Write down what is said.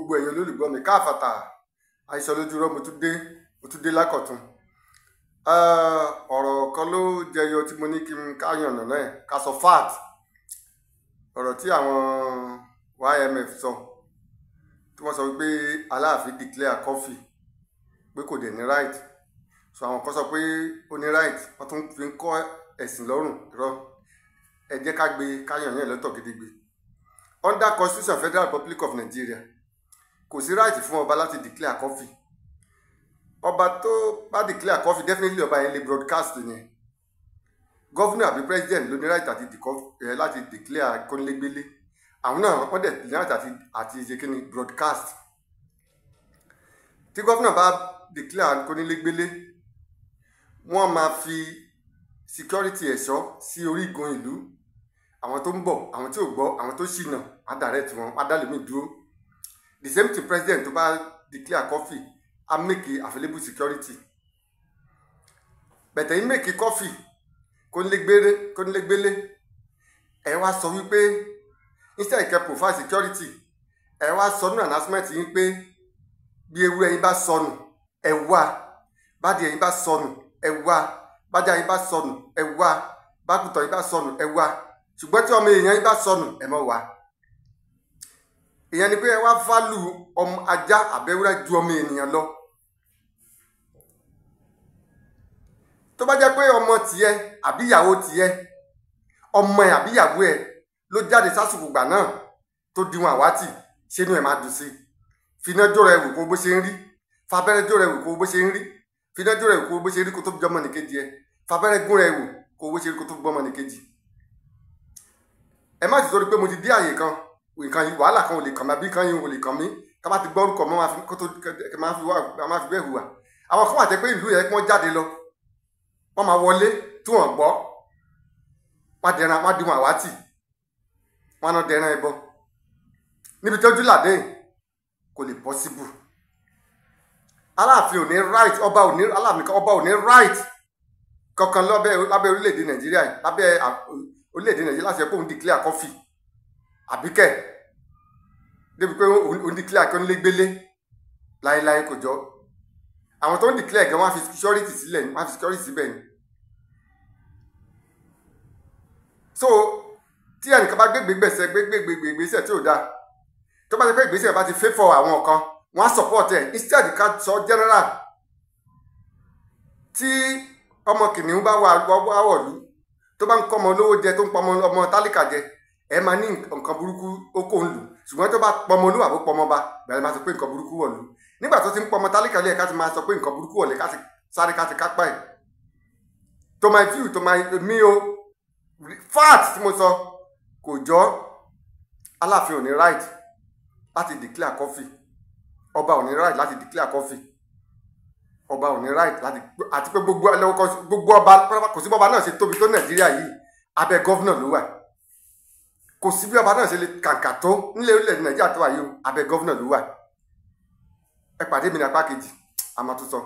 gbogbo ẹ̀yin olólùgbọ́ mi káàfàtà àìsàn lójúrọ́ mo tún dé lákọ̀tún. Ọ̀rọ̀ kan ló jẹyọ tí mo ní kí n káyàn nàná ẹ̀ ká sọ fact ọ̀rọ̀ tí àwọn YMF sọ tí wọ́n sọ wípé Aláàfin declare Kofi pé kò dẹ̀ ní right, so àwọn kan sọ pé ó ní right, wọ́n tún fi ń kọ́ ẹ̀sìn lọ́rùn irọ́. Ẹ jẹ́ ká gbé káyàn yẹn lọ́tọ̀ gidigbe. Under Constitution Federal Republic of Nigeria kò sí right fún ọba láti declare Kofi. Ọba tó bá declare Kofi definitely ọba yẹn lè broadcast yẹn. Governor àbí president ló ní right láti declare kónílégbélé. Àwọn náà wọ́n dẹ̀ ní right àti ṣe kíni broadcast. Tí governor bá declare kónílégbélé, wọ́n máa fi security ẹ̀ṣọ́ sí orígun ìlú. Àwọn tó ń bọ̀, àwọn tí ò gbọ́, àwọn tó ṣìnà á direct wọn, á dá lèmi dúró. The same thing president tó bá declare Kofi á make available security. Bẹ̀tẹ̀ yín make Kofi kónílégbélé ẹ wá sọ wípé instead kẹ́ provide security ẹ wá sọ nínú announcement yín pé bí ewúrẹ́ yín bá sọnù ẹ wá, bádìẹ yín bá sọnù ẹ wá, bájá yín bá sọnù ẹ wá, bákùtọ̀ yín bá sọnù ẹ wá, ṣùgbọ́n tí ọmọ èèyàn yín bá sọnù ẹ mọ́ wá. Ìyẹn ni pé ẹ wá value ọmọ ajá àbẹ́wúrẹ́ ju ọmọ ènìyàn lọ. Tó bá jẹ́ pé ọmọ tiẹ̀ àbí ìyàwó tiẹ̀, ọmọ ẹ̀ àbí ìyàwó ẹ̀ ló jáde sásìkò gbà náà tó diwọn àwátì, ṣénú ẹ̀ máa dùn sí. Finájó rẹ̀ wò kó bó ṣe ń rí, fabẹ́rẹ́jó rẹ̀ wò kó bó ṣe ń rí, finájó rẹ̀ wò kó bó ṣe ń rí kó tó fi jọmọ nìkejì ẹ̀, fabẹ́rẹ́gún rẹ̀ wò kó bó ṣe ń rí kó tó fi gbọmọ nìkejì. Ẹ má ti torí pé mo ti dé àyè kan nǹkan yìí wàhálà kan ò lè kàn mí àbí kan yìí ò lè kàn mí ká má ti gbọ́ orúkọ mọ́ máa fi bẹ́ẹ̀ hùwà. Àwọn kan wà tẹ́ pé ìlú yẹn kí wọ́n jáde lọ, wọ́n máa wọlé tí wọ́n gbọ́, wọ́n di wọn àwátì, wọ́n náà dẹran ẹbọ níbi tí ojú làdé kò lè possible. Aláàfin ò ní right, ọba ò ní right kankan lábẹ́ orílẹ̀-èdè Nàìjíríà, lábẹ́ orílẹ̀-èdè Nàìjíríà láti ẹ̀kọ́ òun declare Kofi àbíkẹ́ débi pé òun declare kónílégbélé láéláé kò jọ. Àwọn tó ń declare gan wọ́n á fi security sílẹ̀ ni, wọ́n á fi security síbẹ̀ ni. So tí ẹnìkan bá gbégbé ìgbésẹ̀ tí ò dáa, tó bá ti pé ìgbésẹ̀ bá ti favour àwọn kan, wọ́n á support ẹ̀ instead ká sọ general. Tí ọmọ kìnìún bá wà wọ̀lú tó bá ń kọ́ ọmọ olówó jẹ tó ń pọ ọmọ tálíkà jẹ, ẹ máa ní nǹkan burúkú ó kò ń lù. Ṣùgbọ́n tó bá pọmọ olúwa bó pọmọ bá bẹ̀rẹ̀ máa sọ pé nǹkan burúkú wọ̀lú. Nígbà tó ti ń pọmọ tálíkà lé ká ti máa sọ pé nǹkan burúkú wọ̀lé ká ti sáré ká ti kápá ẹ̀. To my view, to my mi o fact tí mo sọ kò jọ. Aláàfin ò ní right láti declare Kofi, ọba ò ní right láti declare Kofi, ọba ò ní right láti, àti pé gbogbo ọba kò sí bọ́ba náà ṣe tóbi tó Nàìjíríà yìí abẹ́ gọ́vnà ló wà. Kò sí bí ọba náà ṣe lè kàǹkà tó nílé orílẹ̀-èdè Nàìjíríà tó wà yìí abẹ́ gọ́vnà ló wà. Ẹ pàdé mi ní apá kejì, a máa tún sọ.